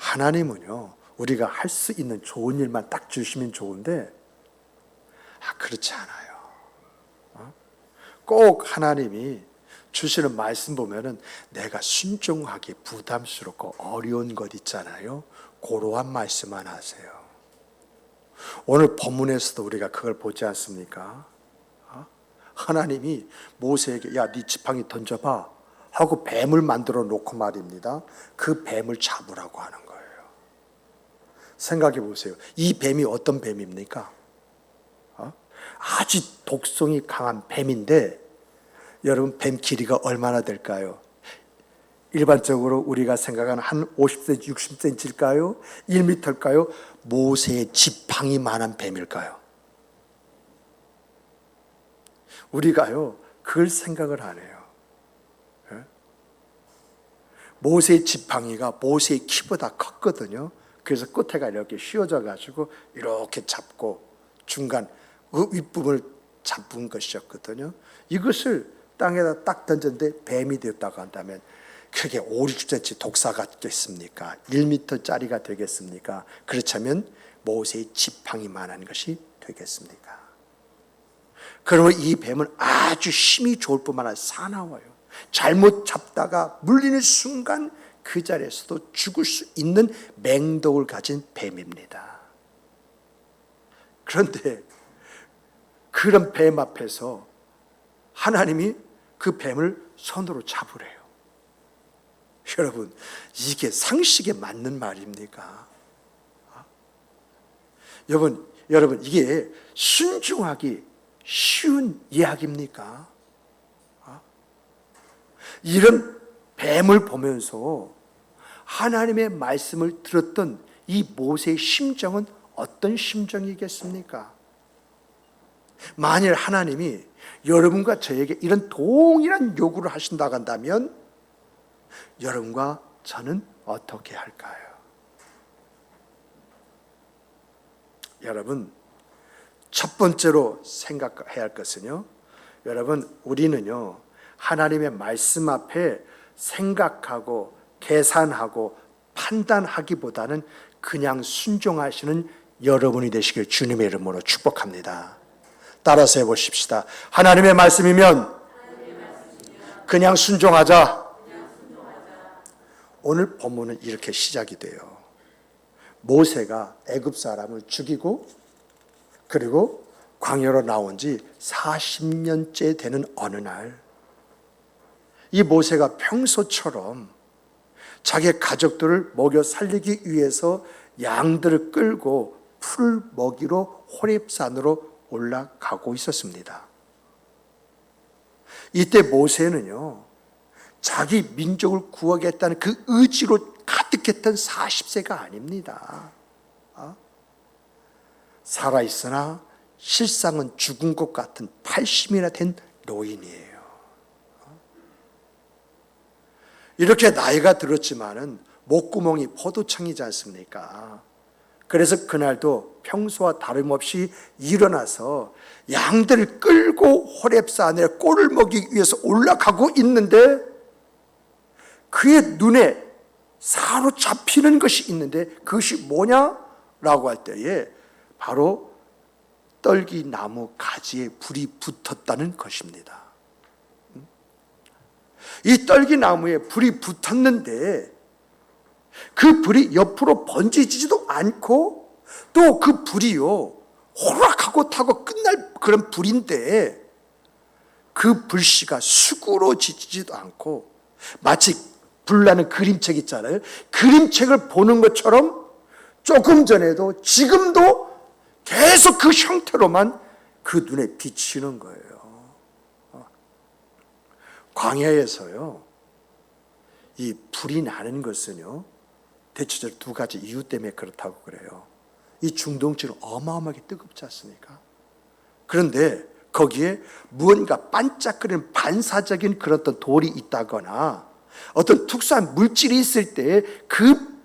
하나님은요, 우리가 할 수 있는 좋은 일만 딱 주시면 좋은데, 그렇지 않아요. 꼭 하나님이 주시는 말씀 보면은 내가 순종하기 부담스럽고 어려운 것 있잖아요. 그러한 말씀만 하세요. 오늘 본문에서도 우리가 그걸 보지 않습니까? 하나님이 모세에게 야, 네 지팡이 던져봐 하고 뱀을 만들어 놓고 말입니다. 그 뱀을 잡으라고 하는 거예요. 생각해 보세요. 이 뱀이 어떤 뱀입니까? 아주 독성이 강한 뱀인데, 여러분 뱀 길이가 얼마나 될까요? 일반적으로 우리가 생각하는 한 50cm, 60cm일까요? 1m일까요? 모세의 지팡이만한 뱀일까요? 우리가요, 그걸 생각을 안 해요. 모세의 지팡이가 모세의 키보다 컸거든요. 그래서 끝에가 이렇게 휘어져 가지고 이렇게 잡고 중간 그 윗부분을 잡은 것이었거든요. 이것을 땅에다 딱 던졌는데 뱀이 되었다고 한다면 그게 5, 60cm 독사가 겠습니까? 1m짜리가 되겠습니까? 그렇다면 모세의 지팡이만한 것이 되겠습니까? 그러면 이 뱀은 아주 힘이 좋을 뿐만 아니라 사나워요. 잘못 잡다가 물리는 순간 그 자리에서도 죽을 수 있는 맹독을 가진 뱀입니다. 그런데 그런 뱀 앞에서 하나님이 그 뱀을 손으로 잡으래요. 여러분, 이게 상식에 맞는 말입니까? 여러분 이게 순종하기 쉬운 이야기입니까? 이런 뱀을 보면서 하나님의 말씀을 들었던 이 모세의 심정은 어떤 심정이겠습니까? 만일 하나님이 여러분과 저에게 이런 동일한 요구를 하신다고 한다면 여러분과 저는 어떻게 할까요? 여러분, 첫 번째로 생각해야 할 것은요, 여러분, 우리는요, 하나님의 말씀 앞에 생각하고 계산하고 판단하기보다는 그냥 순종하시는 여러분이 되시길 주님의 이름으로 축복합니다. 따라서 해보십시다. 하나님의 말씀이면 그냥 순종하자. 오늘 본문은 이렇게 시작이 돼요. 모세가 애굽 사람을 죽이고 그리고 광야로 나온 지 40년째 되는 어느 날, 이 모세가 평소처럼 자기 가족들을 먹여 살리기 위해서 양들을 끌고 풀 먹이로 호렙산으로 올라가고 있었습니다. 이때 모세는요, 자기 민족을 구하겠다는 그 의지로 가득했던 40세가 아닙니다. 살아있으나 실상은 죽은 것 같은 80이나 된 노인이에요. 이렇게 나이가 들었지만은 목구멍이 포도청이지 않습니까? 그래서 그날도 평소와 다름없이 일어나서 양들을 끌고 호렙산에 꼴을 먹이기 위해서 올라가고 있는데 그의 눈에 사로잡히는 것이 있는데 그것이 뭐냐라고 할 때에 바로 떨기나무 가지에 불이 붙었다는 것입니다. 이 떨기나무에 불이 붙었는데 그 불이 옆으로 번지지도 않고 또 그 불이요 호락하고 타고 끝날 그런 불인데 그 불씨가 수그러지지도 않고 마치 불나는 그림책 있잖아요. 그림책을 보는 것처럼 조금 전에도 지금도 계속 그 형태로만 그 눈에 비치는 거예요. 광야에서요, 이 불이 나는 것은요, 대체적으로 두 가지 이유 때문에 그렇다고 그래요. 이 중동지는 어마어마하게 뜨겁지 않습니까? 그런데 거기에 무언가 반짝거리는 반사적인 그런 어떤 돌이 있다거나 어떤 특수한 물질이 있을 때 그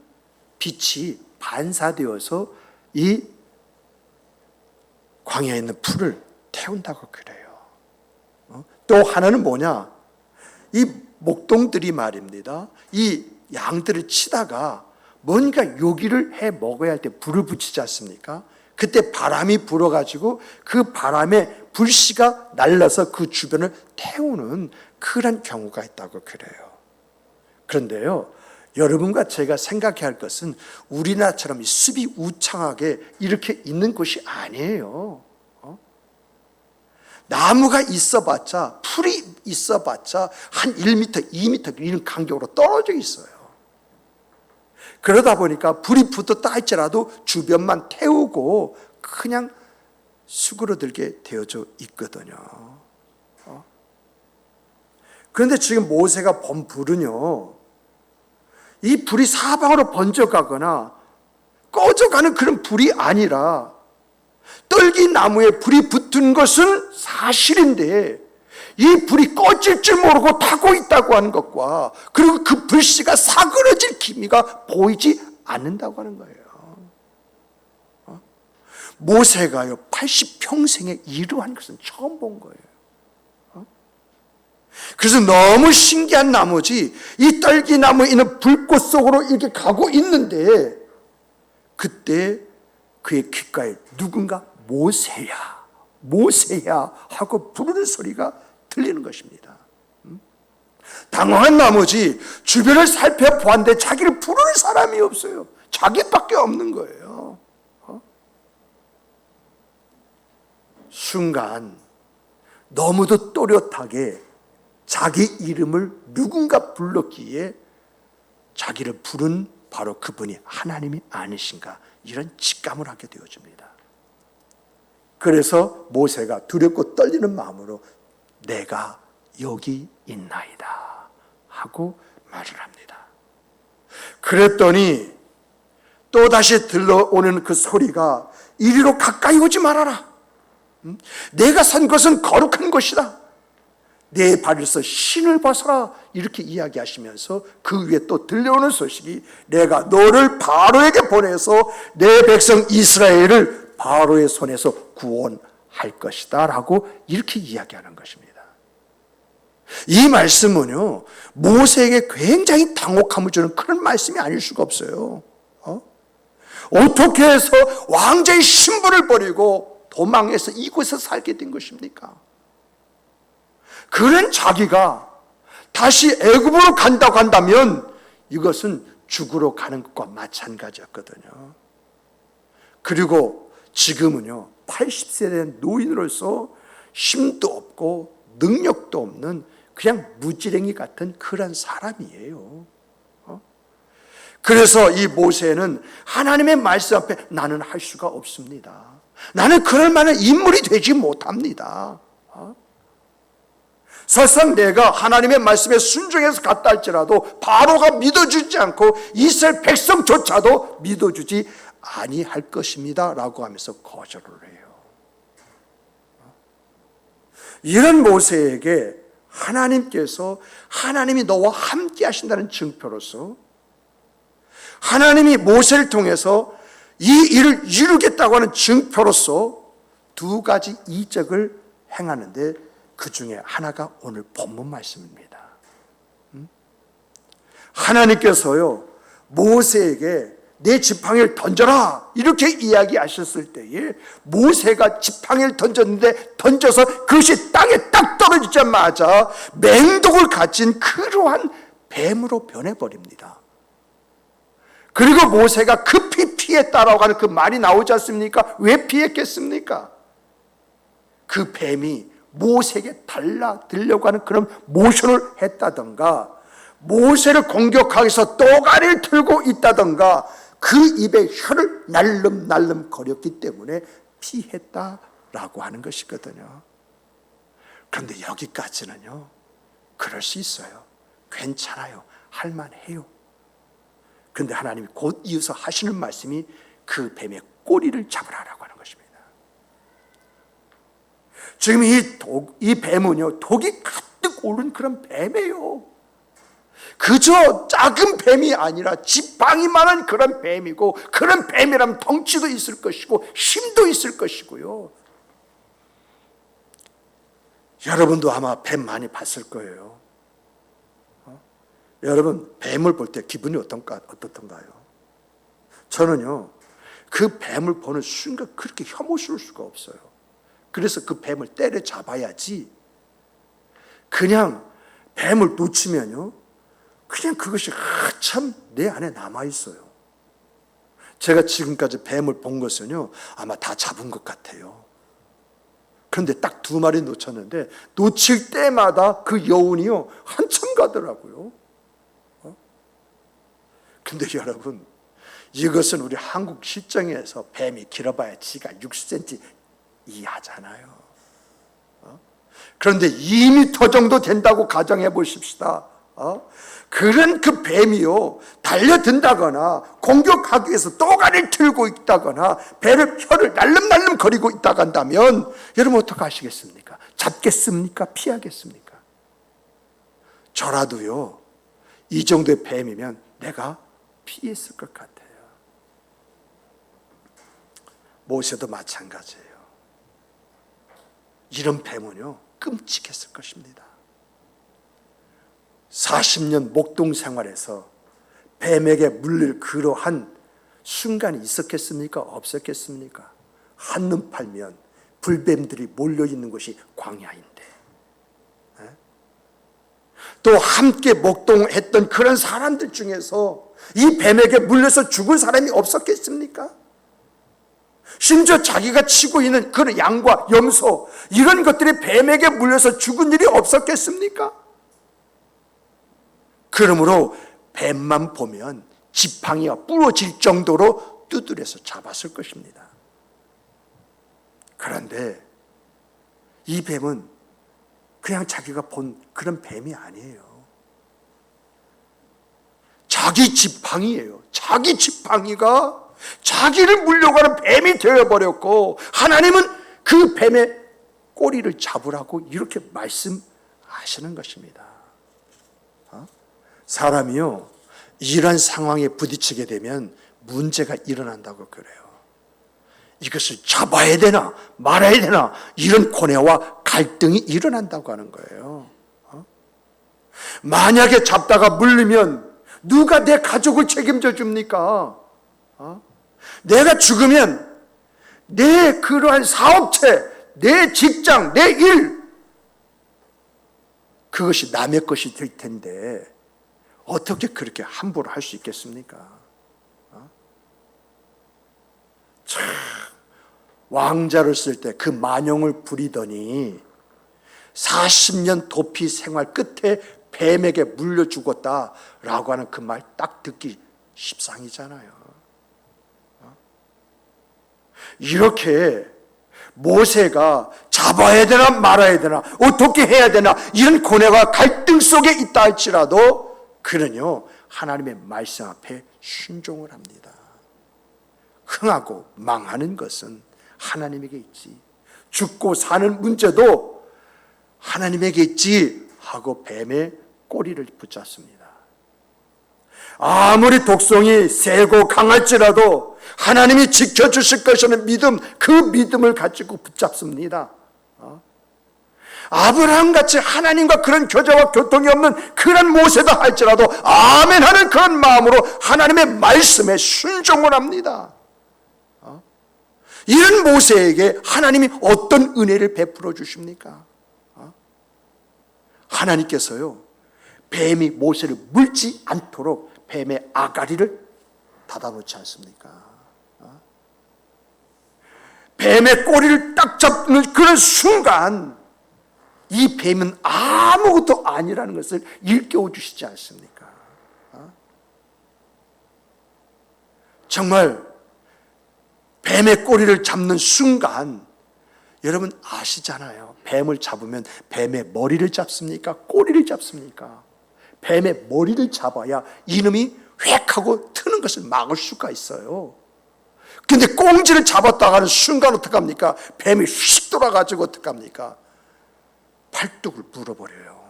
빛이 반사되어서 이 광야에 있는 풀을 태운다고 그래요. 또 하나는 뭐냐? 이 목동들이 말입니다, 이 양들을 치다가 뭔가 요기를 해 먹어야 할 때 불을 붙이지 않습니까? 그때 바람이 불어가지고 그 바람에 불씨가 날라서 그 주변을 태우는 그런 경우가 있다고 그래요. 그런데요, 여러분과 제가 생각해야 할 것은 우리나라처럼 이 숲이 우창하게 이렇게 있는 곳이 아니에요. 나무가 있어봤자, 풀이 있어봤자 한 1m, 2m 이런 간격으로 떨어져 있어요. 그러다 보니까 불이 붙었다 할지라도 주변만 태우고 그냥 수그러들게 되어져 있거든요. 그런데 지금 모세가 본 불은요, 이 불이 사방으로 번져가거나 꺼져가는 그런 불이 아니라 떨기나무에 불이 붙은 것은 사실인데 이 불이 꺼질 줄 모르고 타고 있다고 하는 것과 그리고 그 불씨가 사그러질 기미가 보이지 않는다고 하는 거예요. 모세가요 80평생에 이러한 것은 처음 본 거예요. 그래서 너무 신기한 나머지 이 떨기나무에 있는 불꽃 속으로 이렇게 가고 있는데 그때 그의 귓가에 누군가 모세야 모세야 하고 부르는 소리가 들리는 것입니다. 당황한 나머지 주변을 살펴보았는데 자기를 부르는 사람이 없어요. 자기밖에 없는 거예요. 순간 너무도 또렷하게 자기 이름을 누군가 불렀기에 자기를 부른 바로 그분이 하나님이 아니신가 이런 직감을 하게 되어집니다. 그래서 모세가 두렵고 떨리는 마음으로 내가 여기 있나이다 하고 말을 합니다. 그랬더니 또다시 들려오는 그 소리가 이리로 가까이 오지 말아라. 내가 산 것은 거룩한 것이다. 내 발에서 신을 벗어라 이렇게 이야기하시면서 그 위에 또 들려오는 소식이 내가 너를 바로에게 보내서 내 백성 이스라엘을 바로의 손에서 구원할 것이다 라고 이렇게 이야기하는 것입니다. 이 말씀은요 모세에게 굉장히 당혹함을 주는 그런 말씀이 아닐 수가 없어요. 어떻게 해서 왕자의 신분을 버리고 도망해서 이곳에서 살게 된 것입니까? 그런 자기가 다시 애굽으로 간다고 한다면 이것은 죽으러 가는 것과 마찬가지였거든요. 그리고 지금은요 80세 된 노인으로서 힘도 없고 능력도 없는 그냥 무지랭이 같은 그런 사람이에요. 그래서 이 모세는 하나님의 말씀 앞에 나는 할 수가 없습니다. 나는 그럴 만한 인물이 되지 못합니다. 설사 내가 하나님의 말씀에 순종해서 갔다 할지라도 바로가 믿어주지 않고 이스라엘 백성조차도 믿어주지 아니할 것입니다 라고 하면서 거절을 해요. 이런 모세에게 하나님께서 하나님이 너와 함께 하신다는 증표로서 하나님이 모세를 통해서 이 일을 이루겠다고 하는 증표로서 두 가지 이적을 행하는데 그 중에 하나가 오늘 본문 말씀입니다. 하나님께서요 모세에게 내 지팡이를 던져라 이렇게 이야기하셨을 때에 모세가 지팡이를 던졌는데 던져서 그것이 땅에 딱 떨어지자마자 맹독을 가진 그러한 뱀으로 변해버립니다. 그리고 모세가 급히 피했다라고 하는 그 말이 나오지 않습니까? 왜 피했겠습니까? 그 뱀이 모세에게 달라들려고 하는 그런 모션을 했다던가 모세를 공격하기 위해서 또가리를 틀고 있다던가 그 입에 혀를 날름날름 거렸기 때문에 피했다라고 하는 것이거든요. 그런데 여기까지는요 그럴 수 있어요. 괜찮아요. 할만해요. 그런데 하나님이 곧 이어서 하시는 말씀이 그 뱀의 꼬리를 잡으라라고 하는 것입니다. 지금 이 뱀은요 독이 가득 오른 그런 뱀이에요. 그저 작은 뱀이 아니라 지팡이만한 그런 뱀이고 그런 뱀이라면 덩치도 있을 것이고 힘도 있을 것이고요. 여러분도 아마 뱀 많이 봤을 거예요. 여러분 뱀을 볼 때 기분이 어떻던가요? 저는요, 그 뱀을 보는 순간 그렇게 혐오스러울 수가 없어요. 그래서 그 뱀을 때려잡아야지, 그냥 뱀을 놓치면요, 그냥 그것이 한참 내 안에 남아있어요. 제가 지금까지 뱀을 본 것은요, 아마 다 잡은 것 같아요. 그런데 딱 2마리 놓쳤는데, 놓칠 때마다 그 여운이요, 한참 가더라고요. 근데 여러분, 이것은 우리 한국 실정에서 뱀이 길어봐야 지가 6cm 이하잖아요. 그런데 2m 정도 된다고 가정해 보십시다. 그런 그 뱀이요, 달려든다거나 공격하기 위해서 또가리를 들고 있다거나 혀를 날름날름 거리고 있다가 한다면 여러분 어떻게 하시겠습니까? 잡겠습니까? 피하겠습니까? 저라도요, 이 정도의 뱀이면 내가 피했을 것 같아요. 모세도 마찬가지예요. 이런 뱀은요, 끔찍했을 것입니다. 40년 목동 생활에서 뱀에게 물릴 그러한 순간이 있었겠습니까? 없었겠습니까? 한눈 팔면 불뱀들이 몰려있는 곳이 광야인데, 또 함께 목동했던 그런 사람들 중에서 이 뱀에게 물려서 죽은 사람이 없었겠습니까? 심지어 자기가 치고 있는 그런 양과 염소, 이런 것들이 뱀에게 물려서 죽은 일이 없었겠습니까? 그러므로 뱀만 보면 지팡이가 부러질 정도로 두드려서 잡았을 것입니다. 그런데 이 뱀은 그냥 자기가 본 그런 뱀이 아니에요. 자기 지팡이예요. 자기 지팡이가 자기를 물려가는 뱀이 되어버렸고, 하나님은 그 뱀의 꼬리를 잡으라고 이렇게 말씀하시는 것입니다. 사람이요, 이런 상황에 부딪히게 되면 문제가 일어난다고 그래요. 이것을 잡아야 되나 말아야 되나, 이런 고뇌와 갈등이 일어난다고 하는 거예요. 만약에 잡다가 물리면 누가 내 가족을 책임져 줍니까? 내가 죽으면 내 그러한 사업체, 내 직장, 내 일, 그것이 남의 것이 될 텐데 어떻게 그렇게 함부로 할 수 있겠습니까? 참, 왕자를 쓸 때 그 만용을 부리더니 40년 도피 생활 끝에 뱀에게 물려 죽었다라고 하는 그 말 딱 듣기 십상이잖아요. 이렇게 모세가 잡아야 되나 말아야 되나, 어떻게 해야 되나, 이런 고뇌와 갈등 속에 있다 할지라도 그는요, 하나님의 말씀 앞에 순종을 합니다. 흥하고 망하는 것은 하나님에게 있지, 죽고 사는 문제도 하나님에게 있지 하고 뱀의 꼬리를 붙잡습니다. 아무리 독성이 세고 강할지라도 하나님이 지켜주실 것이라는 믿음, 그 믿음을 가지고 붙잡습니다. 아브라함같이 하나님과 그런 교제와 교통이 없는 그런 모세다 할지라도 아멘 하는 그런 마음으로 하나님의 말씀에 순종을 합니다. 이런 모세에게 하나님이 어떤 은혜를 베풀어 주십니까? 하나님께서요, 뱀이 모세를 물지 않도록 뱀의 아가리를 닫아놓지 않습니까? 뱀의 꼬리를 딱 잡는 그런 순간 이 뱀은 아무것도 아니라는 것을 일깨워 주시지 않습니까? 정말 뱀의 꼬리를 잡는 순간, 여러분 아시잖아요. 뱀을 잡으면 뱀의 머리를 잡습니까? 꼬리를 잡습니까? 뱀의 머리를 잡아야 이놈이 획 하고 트는 것을 막을 수가 있어요. 근데 꽁지를 잡았다가 하는 순간 어떡합니까? 뱀이 휙 돌아가지고 어떡합니까? 팔뚝을 물어버려요.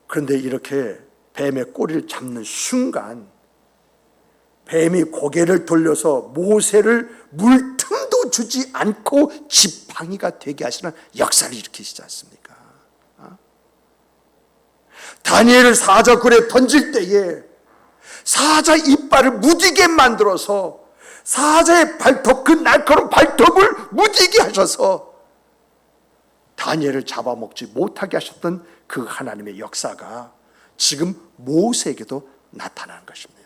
그런데 이렇게 뱀의 꼬리를 잡는 순간 뱀이 고개를 돌려서 모세를 물 틈도 주지 않고 지팡이가 되게 하시는 역사를 일으키시지 않습니까? 다니엘을 사자굴에 던질 때에 사자 이빨을 무디게 만들어서 사자의 발톱, 그 날카로운 발톱을 무디게 하셔서 다니엘을 잡아먹지 못하게 하셨던 그 하나님의 역사가 지금 모세에게도 나타나는 것입니다.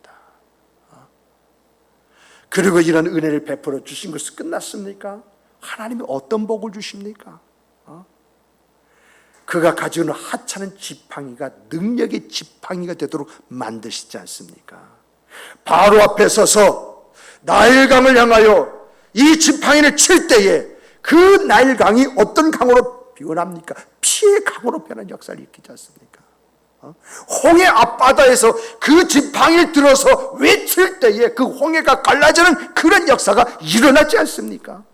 그리고 이런 은혜를 베풀어 주신 것이 끝났습니까? 하나님이 어떤 복을 주십니까? 그가 가지고 있는 하찮은 지팡이가 능력의 지팡이가 되도록 만드시지 않습니까? 바로 앞에 서서 나일강을 향하여 이 지팡이를 칠 때에 그 나일강이 어떤 강으로 변합니까? 피의 강으로 변한 역사를 일으키지 않습니까? 홍해 앞바다에서 그 지팡이를 들어서 외칠 때에 그 홍해가 갈라지는 그런 역사가 일어나지 않습니까?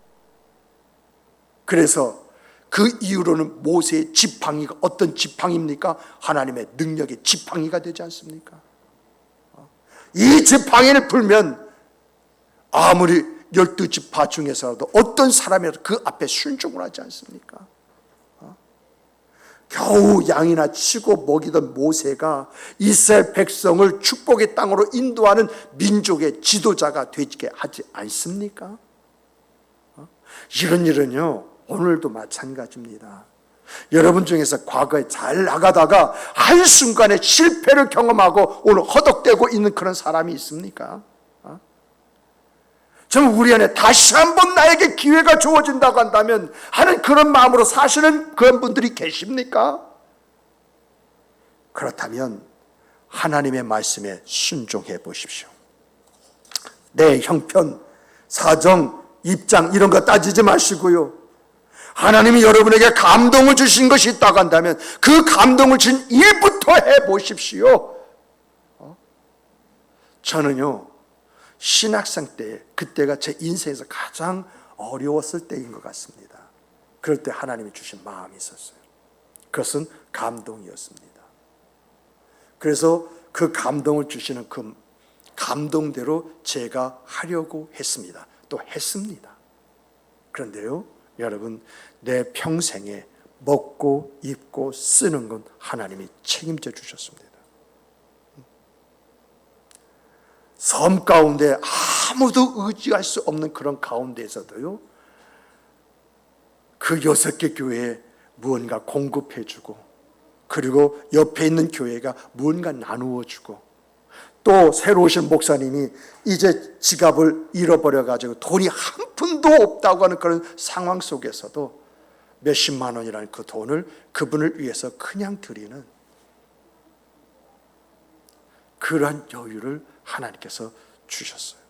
그래서 그 이후로는 모세의 지팡이가 어떤 지팡이입니까? 하나님의 능력의 지팡이가 되지 않습니까? 이 지팡이를 풀면 아무리 12지파 중에서라도 어떤 사람이라도 그 앞에 순종을 하지 않습니까? 겨우 양이나 치고 먹이던 모세가 이스라엘 백성을 축복의 땅으로 인도하는 민족의 지도자가 되게 하지 않습니까? 이런 일은요, 오늘도 마찬가지입니다. 여러분 중에서 과거에 잘 나가다가 한순간에 실패를 경험하고 오늘 허덕대고 있는 그런 사람이 있습니까? 저는 우리 안에 다시 한번 나에게 기회가 주어진다고 한다면 하는 그런 마음으로 사시는 그런 분들이 계십니까? 그렇다면 하나님의 말씀에 순종해 보십시오. 내 형편, 사정, 입장 이런 거 따지지 마시고요, 하나님이 여러분에게 감동을 주신 것이 있다고 한다면 그 감동을 준 일부터 해보십시오. 저는요, 신학생 때, 그때가 제 인생에서 가장 어려웠을 때인 것 같습니다. 그럴 때 하나님이 주신 마음이 있었어요. 그것은 감동이었습니다. 그래서 그 감동을 주시는 그 감동대로 제가 하려고 했습니다. 또 했습니다. 그런데요, 여러분, 내 평생에 먹고 입고 쓰는 건 하나님이 책임져 주셨습니다. 섬 가운데 아무도 의지할 수 없는 그런 가운데에서도요, 그 6개 교회에 무언가 공급해주고, 그리고 옆에 있는 교회가 무언가 나누어주고, 또 새로 오신 목사님이 이제 지갑을 잃어버려가지고 돈이 한 푼도 없다고 하는 그런 상황 속에서도 몇십만 원이라는 그 돈을 그분을 위해서 그냥 드리는 그러한 여유를 하나님께서 주셨어요.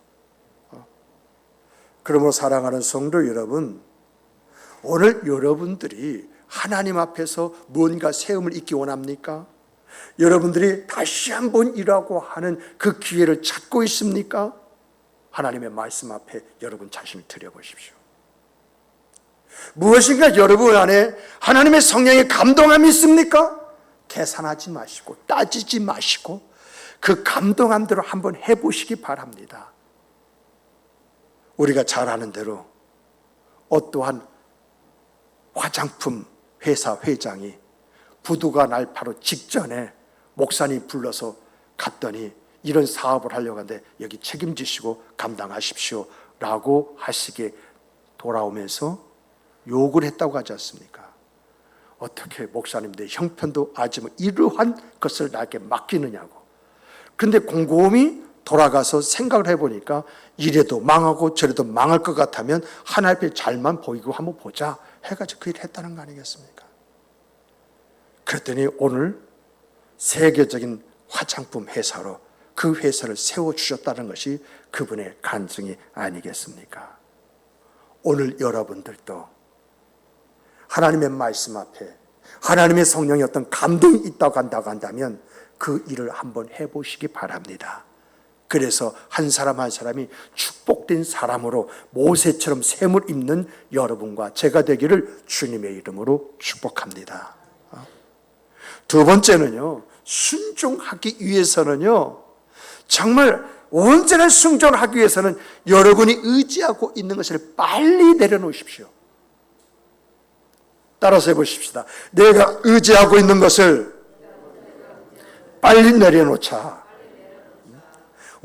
그러므로 사랑하는 성도 여러분, 오늘 여러분들이 하나님 앞에서 무언가 세움을 잊기 원합니까? 여러분들이 다시 한번 일하고 하는 그 기회를 찾고 있습니까? 하나님의 말씀 앞에 여러분 자신을 드려보십시오. 무엇인가 여러분 안에 하나님의 성령의 감동함이 있습니까? 계산하지 마시고 따지지 마시고 그 감동함대로 한번 해보시기 바랍니다. 우리가 잘 아는 대로 어떠한 화장품 회사 회장이 부도가 날 바로 직전에 목사님 불러서 갔더니 이런 사업을 하려고 하는데 여기 책임지시고 감당하십시오 라고 하시게 돌아오면서 욕을 했다고 하지 않습니까? 어떻게 목사님 내 형편도 아지만 이러한 것을 나에게 맡기느냐고. 근데 곰곰이 돌아가서 생각을 해보니까 이래도 망하고 저래도 망할 것 같으면 하나님 앞에 잘만 보이고 한번 보자 해가지고 그 일을 했다는 거 아니겠습니까? 그랬더니 오늘 세계적인 화장품 회사로 그 회사를 세워주셨다는 것이 그분의 간증이 아니겠습니까? 오늘 여러분들도 하나님의 말씀 앞에 하나님의 성령의 어떤 감동이 있다고 한다면 그 일을 한번 해보시기 바랍니다. 그래서 한 사람 한 사람이 축복된 사람으로 모세처럼 샘을 입는 여러분과 제가 되기를 주님의 이름으로 축복합니다. 두 번째는요, 순종하기 위해서는요, 정말 온전한 순종을 하기 위해서는 여러분이 의지하고 있는 것을 빨리 내려놓으십시오. 따라서 해보십시다. 내가 의지하고 있는 것을 빨리 내려놓자.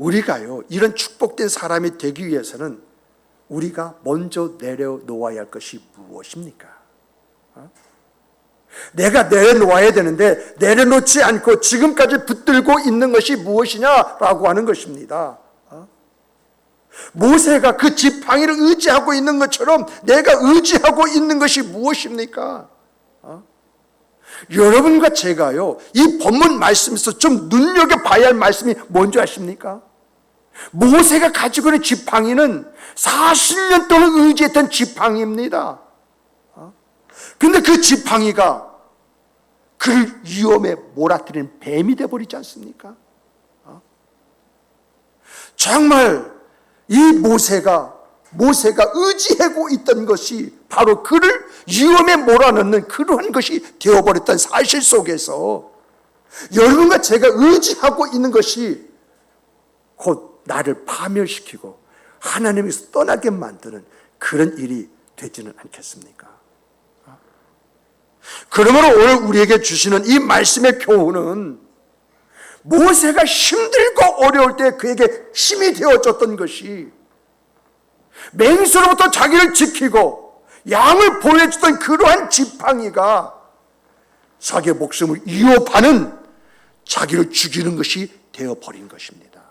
우리가요, 이런 축복된 사람이 되기 위해서는 우리가 먼저 내려놓아야 할 것이 무엇입니까? 내가 내려놓아야 되는데 내려놓지 않고 지금까지 붙들고 있는 것이 무엇이냐라고 하는 것입니다. 모세가 그 지팡이를 의지하고 있는 것처럼 내가 의지하고 있는 것이 무엇입니까? 여러분과 제가요, 이 본문 말씀에서 좀 눈여겨봐야 할 말씀이 뭔지 아십니까? 모세가 가지고 있는 지팡이는 40년 동안 의지했던 지팡이입니다. 그런데 그 지팡이가 그를 위험에 몰아뜨리는 뱀이 되어버리지 않습니까? 정말 이 모세가 의지하고 있던 것이 바로 그를 위험에 몰아넣는 그러한 것이 되어버렸던 사실 속에서 여러분과 제가 의지하고 있는 것이 곧 나를 파멸시키고 하나님에서 떠나게 만드는 그런 일이 되지는 않겠습니까? 그러므로 오늘 우리에게 주시는 이 말씀의 교훈은 모세가 힘들고 어려울 때 그에게 힘이 되어줬던 것이 맹수로부터 자기를 지키고 양을 보여주던 그러한 지팡이가 자기의 목숨을 위협하는, 자기를 죽이는 것이 되어버린 것입니다.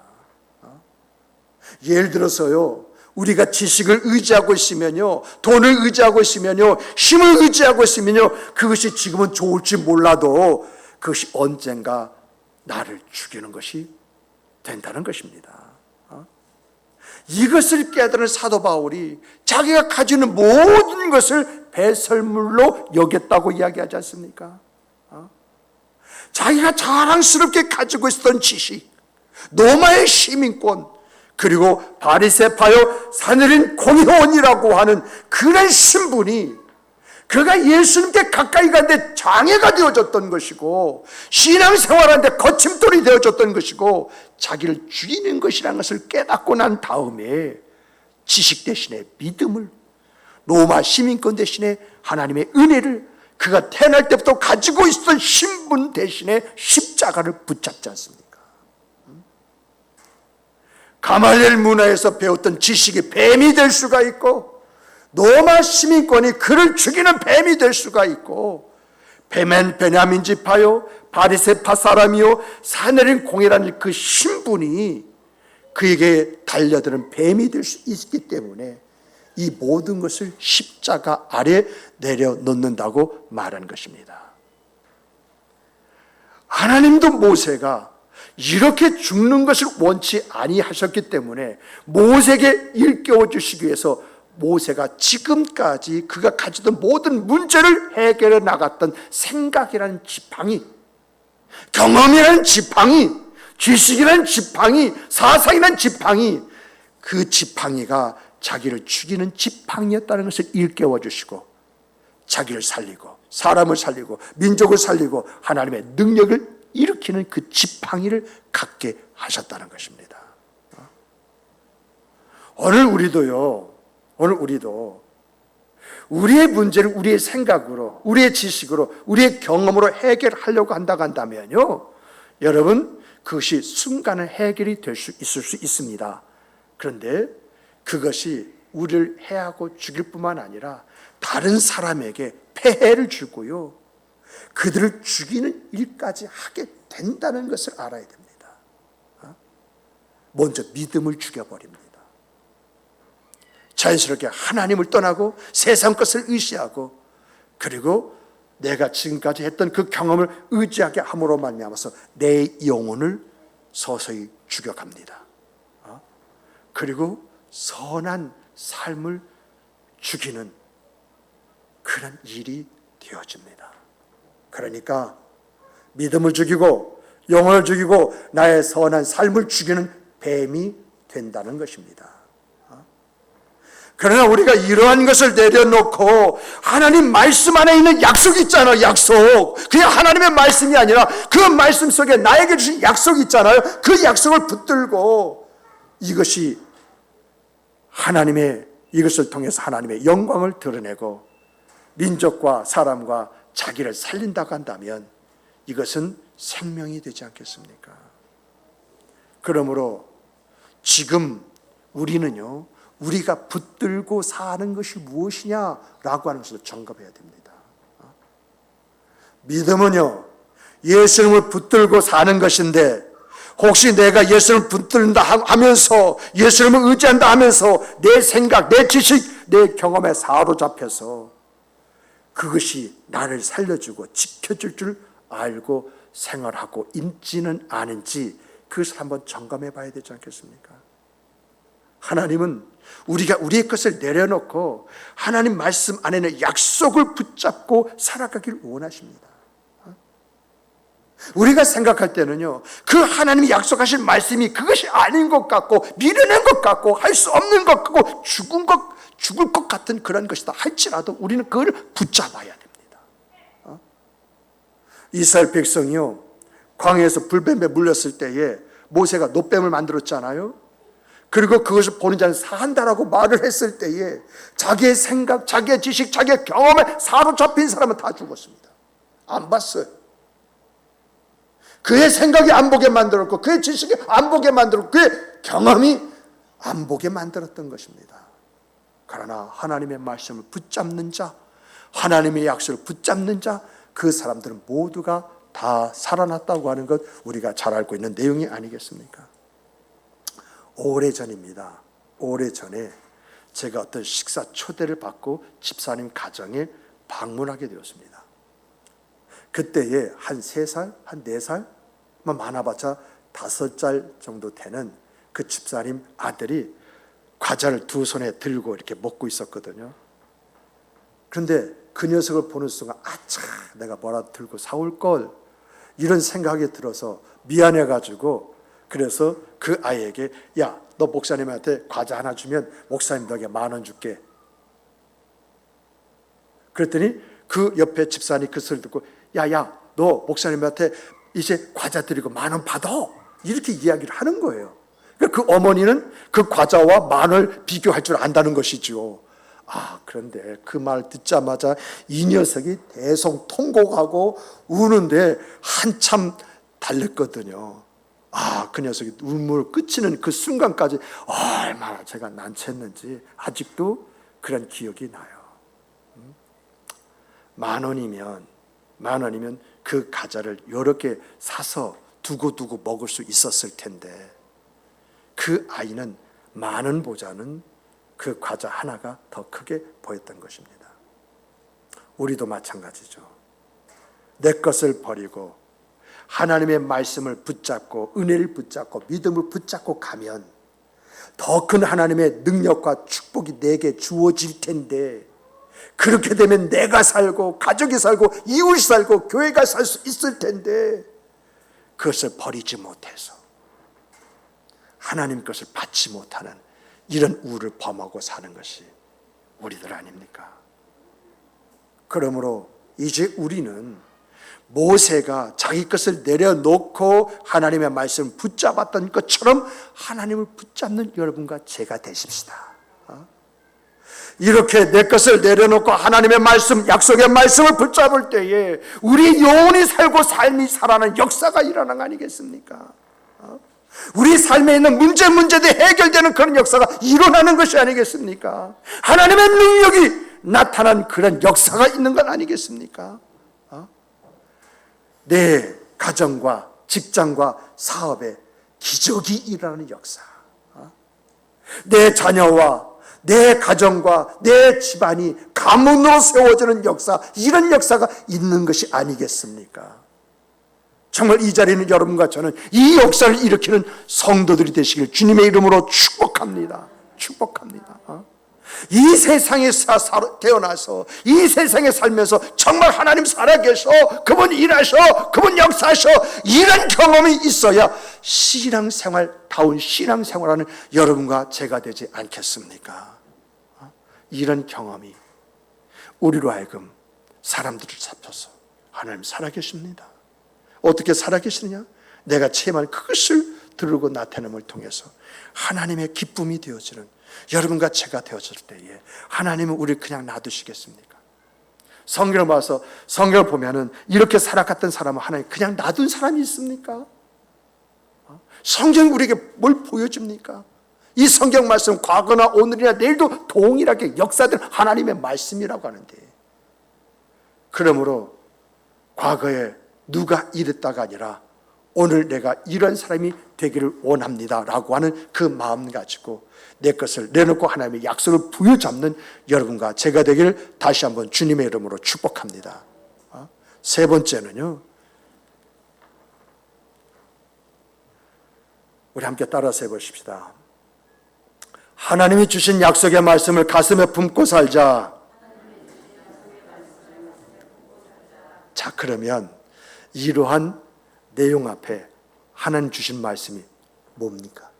예를 들어서요, 우리가 지식을 의지하고 있으면요, 돈을 의지하고 있으면요, 힘을 의지하고 있으면요, 그것이 지금은 좋을지 몰라도 그것이 언젠가 나를 죽이는 것이 된다는 것입니다. 이것을 깨달은 사도 바울이 자기가 가지고 있는 모든 것을 배설물로 여겼다고 이야기하지 않습니까? 자기가 자랑스럽게 가지고 있었던 지식, 로마의 시민권, 그리고 바리새파요 사내린 공회원이라고 하는 그런 신분이 그가 예수님께 가까이 가는데 장애가 되어졌던 것이고 신앙생활하는데 거침돌이 되어졌던 것이고 자기를 죽이는 것이라는 것을 깨닫고 난 다음에 지식 대신에 믿음을, 로마 시민권 대신에 하나님의 은혜를, 그가 태어날 때부터 가지고 있었던 신분 대신에 십자가를 붙잡지 않습니까? 가말리엘 문화에서 배웠던 지식이 뱀이 될 수가 있고 로마 시민권이 그를 죽이는 뱀이 될 수가 있고 뱀은 베냐민 지파요 바리새파 사람이요 사내린 공회라는 그 신분이 그에게 달려드는 뱀이 될 수 있기 때문에 이 모든 것을 십자가 아래 내려놓는다고 말한 것입니다. 하나님도 모세가 이렇게 죽는 것을 원치 아니하셨기 때문에 모세에게 일깨워 주시기 위해서 모세가 지금까지 그가 가지던 모든 문제를 해결해 나갔던 생각이라는 지팡이, 경험이라는 지팡이, 지식이라는 지팡이, 사상이라는 지팡이, 그 지팡이가 자기를 죽이는 지팡이였다는 것을 일깨워 주시고 자기를 살리고 사람을 살리고 민족을 살리고 하나님의 능력을 일으키는 그 지팡이를 갖게 하셨다는 것입니다. 오늘 우리도 우리의 문제를 우리의 생각으로, 우리의 지식으로, 우리의 경험으로 해결하려고 한다면요, 여러분, 그것이 순간의 해결이 될 수 있을 수 있습니다. 그런데 그것이 우리를 해하고 죽일 뿐만 아니라 다른 사람에게 폐해를 주고요, 그들을 죽이는 일까지 하게 된다는 것을 알아야 됩니다. 먼저 믿음을 죽여버립니다. 자연스럽게 하나님을 떠나고 세상 것을 의지하고 그리고 내가 지금까지 했던 그 경험을 의지하게 함으로 말미암아서 내 영혼을 서서히 죽여갑니다. 그리고 선한 삶을 죽이는 그런 일이 되어집니다. 그러니까 믿음을 죽이고 영혼을 죽이고 나의 선한 삶을 죽이는 뱀이 된다는 것입니다. 그러나 우리가 이러한 것을 내려놓고 하나님 말씀 안에 있는 약속이 있잖아요. 약속. 그냥 하나님의 말씀이 아니라 그 말씀 속에 나에게 주신 약속이 있잖아요. 그 약속을 붙들고 이것이 이것을 통해서 하나님의 영광을 드러내고 민족과 사람과 자기를 살린다고 한다면 이것은 생명이 되지 않겠습니까? 그러므로 지금 우리는요, 우리가 붙들고 사는 것이 무엇이냐라고 하는 것을 점검해야 됩니다. 믿음은요, 예수님을 붙들고 사는 것인데, 혹시 내가 예수님을 붙든다 하면서, 예수님을 의지한다 하면서 내 생각, 내 지식, 내 경험에 사로잡혀서 그것이 나를 살려주고 지켜줄 줄 알고 생활하고 있지는 않은지, 그것을 한번 점검해 봐야 되지 않겠습니까? 하나님은 우리가 우리의 것을 내려놓고 하나님 말씀 안에는 약속을 붙잡고 살아가길 원하십니다. 우리가 생각할 때는요, 그 하나님이 약속하신 말씀이 그것이 아닌 것 같고, 미련한 것 같고, 할 수 없는 것 같고, 죽을 것 같은 그런 것이다 할지라도 우리는 그걸 붙잡아야 됩니다. 이스라엘 백성이요, 광야에서 불뱀에 물렸을 때에 모세가 놋뱀을 만들었잖아요. 그리고 그것을 보는 자는 산다라고 말을 했을 때에 자기의 생각, 자기의 지식, 자기의 경험에 사로잡힌 사람은 다 죽었습니다. 안 봤어요. 그의 생각이 안 보게 만들었고, 그의 지식이 안 보게 만들었고, 그의 경험이 안 보게 만들었던 것입니다. 그러나 하나님의 말씀을 붙잡는 자, 하나님의 약속을 붙잡는 자, 그 사람들은 모두가 다 살아났다고 하는 것, 우리가 잘 알고 있는 내용이 아니겠습니까? 오래전입니다. 오래전에 제가 어떤 식사 초대를 받고 집사님 가정에 방문하게 되었습니다. 그때에 한 3살, 한 4살, 많아봤자 5살 정도 되는 그 집사님 아들이 과자를 2손에 들고 이렇게 먹고 있었거든요. 그런데 그 녀석을 보는 순간, 아차, 내가 뭐라도 들고 사올 걸, 이런 생각이 들어서 미안해가지고, 그래서 그 아이에게, 야, 너 목사님한테 과자 하나 주면 목사님 너에게 10,000원 줄게. 그랬더니 그 옆에 집사님이 그 소리를 듣고, 야, 너 목사님한테 이제 과자 드리고 10,000원 받아. 이렇게 이야기를 하는 거예요. 그 어머니는 그 과자와 10,000원을 비교할 줄 안다는 것이죠. 그런데 그 말 듣자마자 이 녀석이 대성통곡하고 우는데 한참 달랬거든요. 그 녀석이 눈물 그치는 그 순간까지 얼마나 제가 난처했는지 아직도 그런 기억이 나요. 10,000원이면 그 과자를 여러 개 사서 두고 먹을 수 있었을 텐데, 그 아이는 10,000원보다는 그 과자 하나가 더 크게 보였던 것입니다. 우리도 마찬가지죠. 내 것을 버리고 하나님의 말씀을 붙잡고 은혜를 붙잡고 믿음을 붙잡고 가면 더 큰 하나님의 능력과 축복이 내게 주어질 텐데, 그렇게 되면 내가 살고 가족이 살고 이웃이 살고 교회가 살 수 있을 텐데, 그것을 버리지 못해서 하나님 것을 받지 못하는 이런 우를 범하고 사는 것이 우리들 아닙니까? 그러므로 이제 우리는 모세가 자기 것을 내려놓고 하나님의 말씀을 붙잡았던 것처럼 하나님을 붙잡는 여러분과 제가 되십시다. 이렇게 내 것을 내려놓고 하나님의 말씀, 약속의 말씀을 붙잡을 때에 우리 영혼이 살고 삶이 살아나는 역사가 일어나는 거 아니겠습니까? 우리 삶에 있는 문제들이 해결되는 그런 역사가 일어나는 것이 아니겠습니까? 하나님의 능력이 나타난 그런 역사가 있는 건 아니겠습니까? 내 가정과 직장과 사업에 기적이 일어나는 역사, 내 자녀와 내 가정과 내 집안이 가문으로 세워지는 역사, 이런 역사가 있는 것이 아니겠습니까? 정말 이 자리에 있는 여러분과 저는 이 역사를 일으키는 성도들이 되시길 주님의 이름으로 축복합니다. 이 세상에 태어나서 이 세상에 살면서 정말 하나님 살아계셔, 그분 일하셔, 그분 역사하셔, 이런 경험이 있어야 신앙생활다운 신앙생활하는 여러분과 제가 되지 않겠습니까? 이런 경험이 우리로 하여금 사람들을 잡혀서 하나님 살아계십니다. 어떻게 살아계시느냐? 내가 체험한 그것을 들고 나타냄을 통해서 하나님의 기쁨이 되어지는 여러분과 제가 되어질 때에 하나님은 우리를 그냥 놔두시겠습니까? 성경을 봐서 성경을 보면은 이렇게 살아갔던 사람은 하나님 그냥 놔둔 사람이 있습니까? 성경이 우리에게 뭘 보여줍니까? 이 성경 말씀 과거나 오늘이나 내일도 동일하게 역사된 하나님의 말씀이라고 하는데, 그러므로 과거에 누가 이랬다가 아니라 오늘 내가 이런 사람이 되기를 원합니다 라고 하는 그 마음 가지고 내 것을 내놓고 하나님의 약속을 부여잡는 여러분과 제가 되기를 다시 한번 주님의 이름으로 축복합니다. 세 번째는요, 우리 함께 따라서 해보십시다. 하나님이 주신 약속의 말씀을 가슴에 품고 살자. 자, 그러면 이러한 내용 앞에 하나님 주신 말씀이 뭡니까?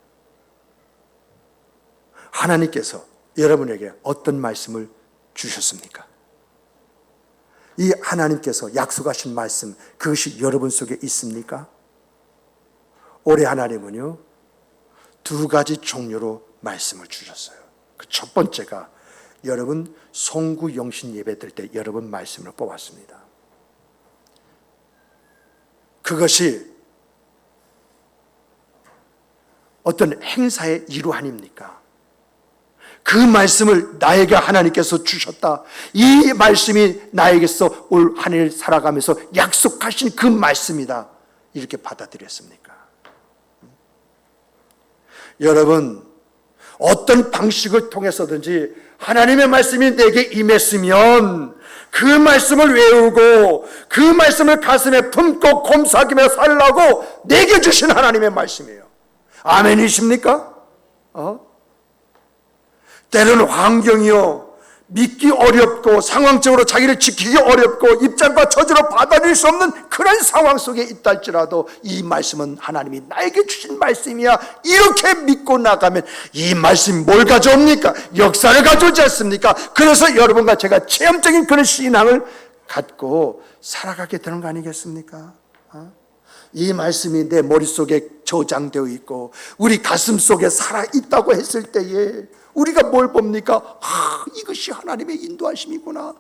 하나님께서 여러분에게 어떤 말씀을 주셨습니까? 이 하나님께서 약속하신 말씀, 그것이 여러분 속에 있습니까? 올해 하나님은요, 두 가지 종류로 말씀을 주셨어요. 그 첫 번째가 여러분 송구 영신 예배 드릴 때 여러분 말씀을 뽑았습니다. 그것이 어떤 행사의 일환입니까? 그 말씀을 나에게 하나님께서 주셨다. 이 말씀이 나에게서 올 한 해를 살아가면서 약속하신 그 말씀이다. 이렇게 받아들였습니까? 여러분, 어떤 방식을 통해서든지 하나님의 말씀이 내게 임했으면 그 말씀을 외우고 그 말씀을 가슴에 품고 곰삭이며 살라고 내게 주신 하나님의 말씀이에요. 아멘이십니까? 때로는 환경이요, 믿기 어렵고 상황적으로 자기를 지키기 어렵고 입장과 처지로 받아들일 수 없는 그런 상황 속에 있다 할지라도 이 말씀은 하나님이 나에게 주신 말씀이야, 이렇게 믿고 나가면 이 말씀이 뭘 가져옵니까? 역사를 가져오지 않습니까? 그래서 여러분과 제가 체험적인 그런 신앙을 갖고 살아가게 되는 거 아니겠습니까? 이 말씀이 내 머릿속에 저장되어 있고 우리 가슴 속에 살아있다고 했을 때에 우리가 뭘 봅니까? 이것이 하나님의 인도하심이구나.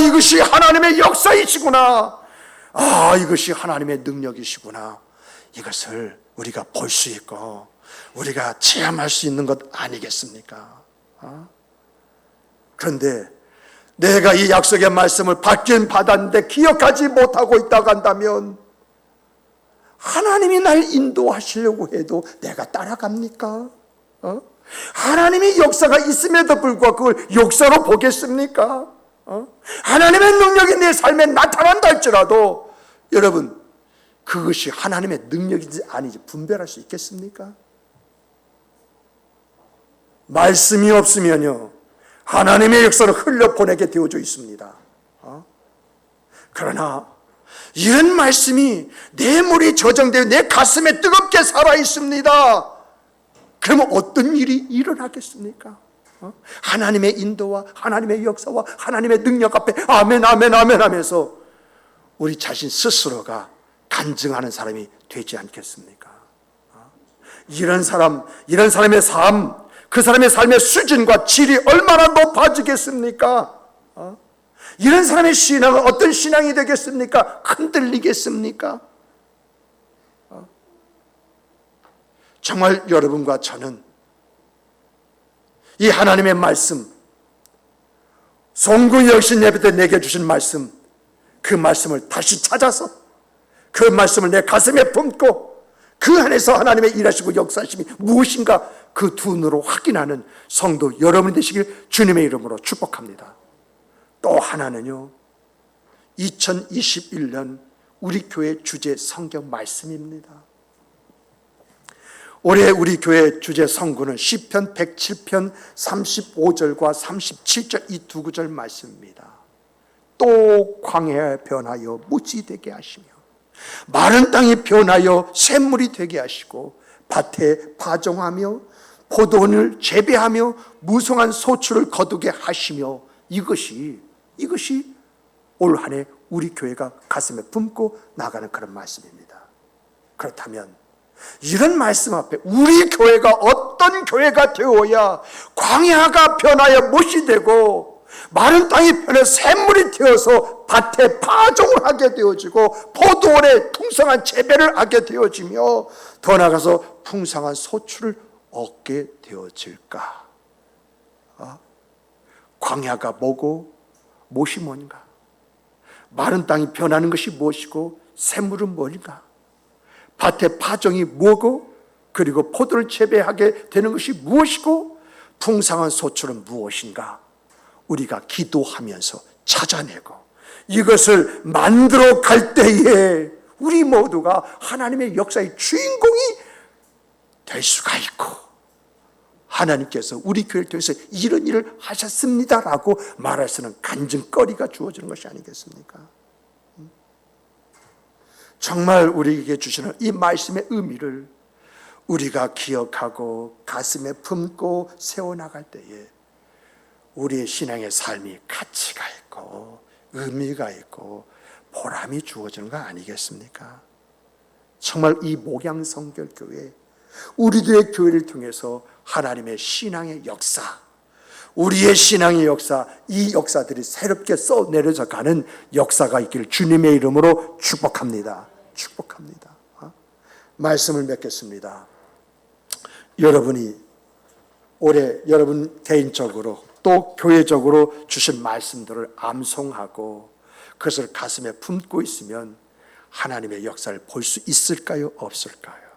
이것이 하나님의 역사이시구나. 이것이 하나님의 능력이시구나. 이것을 우리가 볼 수 있고 우리가 체험할 수 있는 것 아니겠습니까? 그런데 내가 이 약속의 말씀을 받긴 받았는데 기억하지 못하고 있다고 한다면 하나님이 날 인도하시려고 해도 내가 따라갑니까? 하나님의 역사가 있음에도 불구하고 그걸 역사로 보겠습니까? 하나님의 능력이 내 삶에 나타난다 할지라도 여러분, 그것이 하나님의 능력인지 아닌지 분별할 수 있겠습니까? 말씀이 없으면요, 하나님의 역사를 흘려보내게 되어져 있습니다. 그러나 이런 말씀이 내 머리에 저장되어 내 가슴에 뜨겁게 살아있습니다. 그러면 어떤 일이 일어나겠습니까? 하나님의 인도와 하나님의 역사와 하나님의 능력 앞에 아멘 아멘 아멘 하면서 우리 자신 스스로가 간증하는 사람이 되지 않겠습니까? 이런 사람의 삶, 그 사람의 삶의 수준과 질이 얼마나 높아지겠습니까? 이런 사람의 신앙은 어떤 신앙이 되겠습니까? 흔들리겠습니까? 정말 여러분과 저는 이 하나님의 말씀, 송구 영신 예배 때 내게 주신 말씀, 그 말씀을 다시 찾아서 그 말씀을 내 가슴에 품고 그 안에서 하나님의 일하시고 역사하심이 무엇인가 그 두 눈으로 확인하는 성도 여러분이 되시길 주님의 이름으로 축복합니다. 또 하나는요, 2021년 우리 교회 주제 성경 말씀입니다. 올해 우리 교회 주제 성구는 시편 107편 35절과 37절 이 두 구절 말씀입니다. 또 광야에 변하여 무지 되게 하시며 마른 땅이 변하여 샘물이 되게 하시고 밭에 파종하며 포도원을 재배하며 무성한 소출을 거두게 하시며 이것이 올 한 해 우리 교회가 가슴에 품고 나가는 그런 말씀입니다. 그렇다면 이런 말씀 앞에 우리 교회가 어떤 교회가 되어야 광야가 변하여 못이 되고 마른 땅이 변해 샘물이 되어서 밭에 파종을 하게 되어지고 포도원에 풍성한 재배를 하게 되어지며 더 나아가서 풍성한 소출을 얻게 되어질까? 광야가 뭐고 무엇이 뭔가? 마른 땅이 변하는 것이 무엇이고 샘물은 뭔가? 밭의 파종이 뭐고 그리고 포도를 재배하게 되는 것이 무엇이고 풍성한 소출은 무엇인가? 우리가 기도하면서 찾아내고 이것을 만들어 갈 때에 우리 모두가 하나님의 역사의 주인공이 될 수가 있고 하나님께서 우리 교회를 통해서 이런 일을 하셨습니다라고 말할 수 있는 간증거리가 주어지는 것이 아니겠습니까? 정말 우리에게 주시는 이 말씀의 의미를 우리가 기억하고 가슴에 품고 세워나갈 때에 우리의 신앙의 삶이 가치가 있고 의미가 있고 보람이 주어지는 거 아니겠습니까? 정말 이 목양성결교회 우리들의 교회를 통해서 하나님의 신앙의 역사, 우리의 신앙의 역사, 이 역사들이 새롭게 써내려져 가는 역사가 있기를 주님의 이름으로 축복합니다. 축복합니다. 말씀을 맺겠습니다. 여러분이 올해 여러분 개인적으로 또 교회적으로 주신 말씀들을 암송하고 그것을 가슴에 품고 있으면 하나님의 역사를 볼 수 있을까요? 없을까요?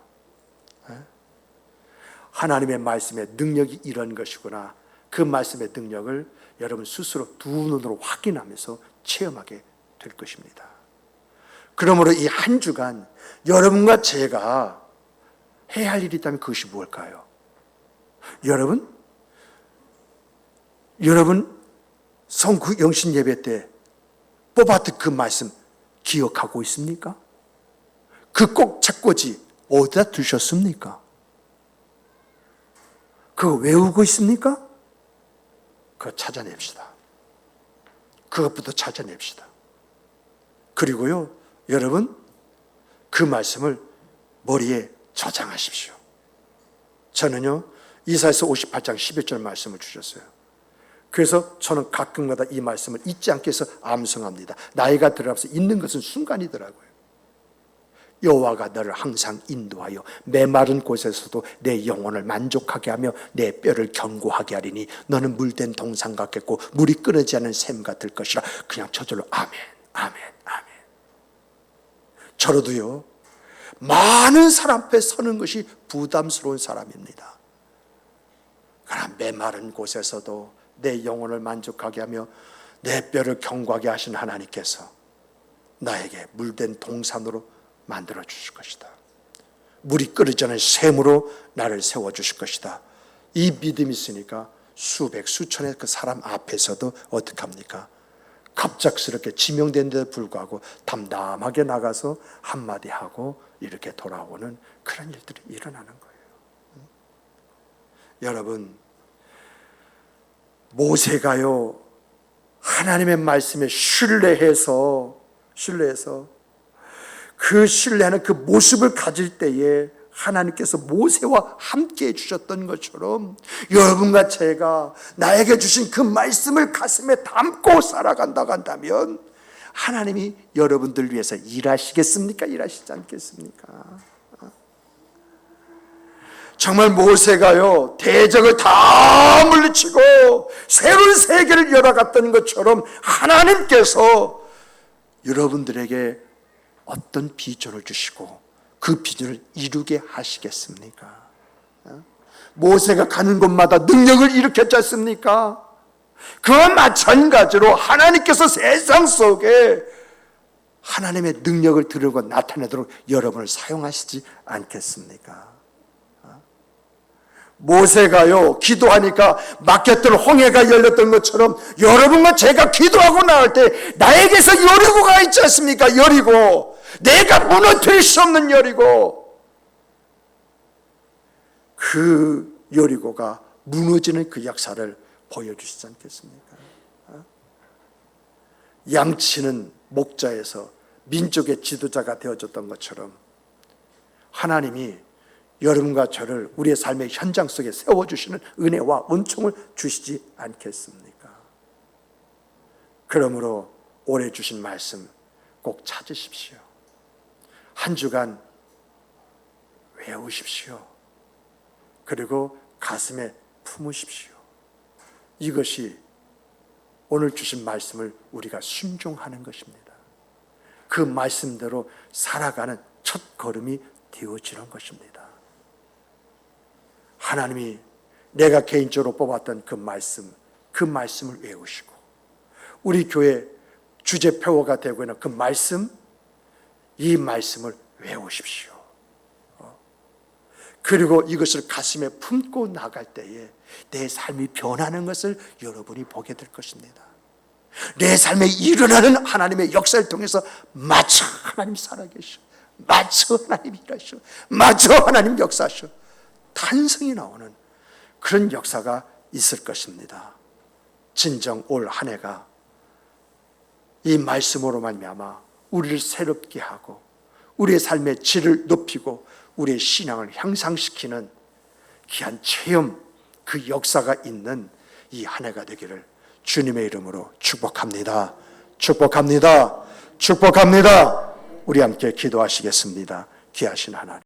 하나님의 말씀의 능력이 이런 것이구나. 그 말씀의 능력을 여러분 스스로 두 눈으로 확인하면서 체험하게 될 것입니다. 그러므로 이 한 주간 여러분과 제가 해야 할 일이 있다면 그것이 무엇일까요? 여러분 성구 영신 예배 때 뽑았던 그 말씀 기억하고 있습니까? 그 꼭 책꽂이 어디다 두셨습니까? 그거 외우고 있습니까? 그거 찾아냅시다. 그것부터 찾아냅시다. 그리고요, 여러분, 그 말씀을 머리에 저장하십시오. 저는요, 이사야서 58장 11절 말씀을 주셨어요. 그래서 저는 가끔가다 이 말씀을 잊지 않게 해서 암송합니다. 나이가 들어가면서 잊는 것은 순간이더라고요. 여호와가 너를 항상 인도하여 메마른 곳에서도 내 영혼을 만족하게 하며 내 뼈를 견고하게 하리니 너는 물된 동산 같겠고 물이 끊어지지 않는 샘 같을 것이라. 그냥 저절로 아멘, 아멘, 아멘. 저로도요, 많은 사람 앞에 서는 것이 부담스러운 사람입니다. 그러나 메마른 곳에서도 내 영혼을 만족하게 하며 내 뼈를 견고하게 하신 하나님께서 나에게 물된 동산으로 만들어 주실 것이다. 물이 끓이지 않은 샘으로 나를 세워주실 것이다. 이 믿음이 있으니까 수백 수천의 그 사람 앞에서도 어떡합니까? 갑작스럽게 지명된 데도 불구하고 담담하게 나가서 한마디 하고 이렇게 돌아오는 그런 일들이 일어나는 거예요. 여러분, 모세가요, 하나님의 말씀에 신뢰해서 그 신뢰하는 그 모습을 가질 때에 하나님께서 모세와 함께 해주셨던 것처럼 여러분과 제가 나에게 주신 그 말씀을 가슴에 담고 살아간다고 한다면 하나님이 여러분들 위해서 일하시겠습니까? 일하시지 않겠습니까? 정말 모세가요, 대적을 다 물리치고 새로운 세계를 열어갔던 것처럼 하나님께서 여러분들에게 어떤 비전을 주시고 그 비전을 이루게 하시겠습니까? 모세가 가는 곳마다 능력을 일으켰지 않습니까? 그와 마찬가지로 하나님께서 세상 속에 하나님의 능력을 드러내고 나타내도록 여러분을 사용하시지 않겠습니까? 모세가요, 기도하니까 막혔던 홍해가 열렸던 것처럼 여러분과 제가 기도하고 나올 때 나에게서 여리고가 있지 않습니까? 여리고, 내가 무너뜨릴 수 없는 여리고, 그 여리고가 무너지는 그 역사를 보여주시지 않겠습니까? 양치는 목자에서 민족의 지도자가 되어졌던 것처럼 하나님이 여러분과 저를 우리의 삶의 현장 속에 세워주시는 은혜와 은총을 주시지 않겠습니까? 그러므로 올해 주신 말씀 꼭 찾으십시오. 한 주간 외우십시오. 그리고 가슴에 품으십시오. 이것이 오늘 주신 말씀을 우리가 순종하는 것입니다. 그 말씀대로 살아가는 첫 걸음이 되어지는 것입니다. 하나님이 내가 개인적으로 뽑았던 그 말씀을 외우시고 우리 교회 주제 표어가 되고 있는 그 말씀, 이 말씀을 외우십시오. 그리고 이것을 가슴에 품고 나갈 때에 내 삶이 변하는 것을 여러분이 보게 될 것입니다. 내 삶에 일어나는 하나님의 역사를 통해서 마치 하나님 살아계셔, 마치 하나님 일하셔, 마치 하나님 역사하셔, 탄성이 나오는 그런 역사가 있을 것입니다. 진정 올 한 해가 이 말씀으로 말미암아 우리를 새롭게 하고 우리의 삶의 질을 높이고 우리의 신앙을 향상시키는 귀한 체험, 그 역사가 있는 이 한 해가 되기를 주님의 이름으로 축복합니다. 축복합니다. 축복합니다. 우리 함께 기도하시겠습니다. 귀하신 하나님,